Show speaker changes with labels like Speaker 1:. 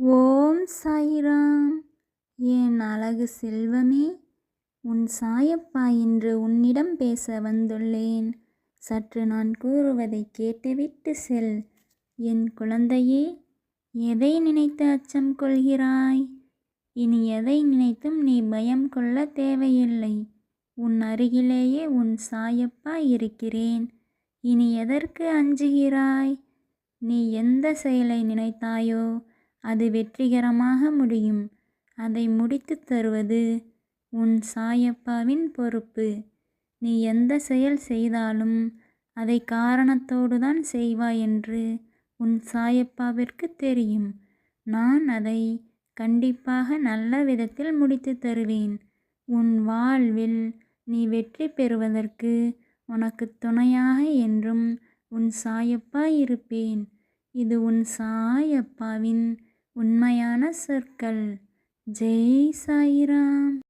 Speaker 1: ஓம் சாய்ராம். என் அழகு செல்வமே, உன் சாயப்பா இன்று உன்னிடம் பேச வந்துள்ளேன். சற்று நான் கூறுவதை கேட்டுவிட்டு செல். என் குழந்தையே, எதை நினைத்து அச்சம் கொள்கிறாய்? இனி எதை நினைத்தும் நீ பயம் கொள்ள தேவையில்லை. உன் அருகிலேயே உன் சாயப்பா இருக்கிறேன். இனி எதற்கு அஞ்சுகிறாய்? நீ எந்த செயலை நினைத்தாயோ அது வெற்றிகரமாக முடியும். அதை முடித்து தருவது உன் சாயப்பாவின் பொறுப்பு. நீ எந்த செயல் செய்தாலும் அதை காரணத்தோடு தான் செய்வாய் என்று உன் சாயப்பாவிற்கு தெரியும். நான் அதை கண்டிப்பாக நல்ல விதத்தில் முடித்து தருவேன். உன் வாழ்வில் நீ வெற்றி பெறுவதற்கு உனக்கு துணையாக என்றும் உன் சாயப்பா இருப்பேன். இது உன் சாயப்பாவின் உண்மையான சொற்கள். ஜெய் சாய்ராம்.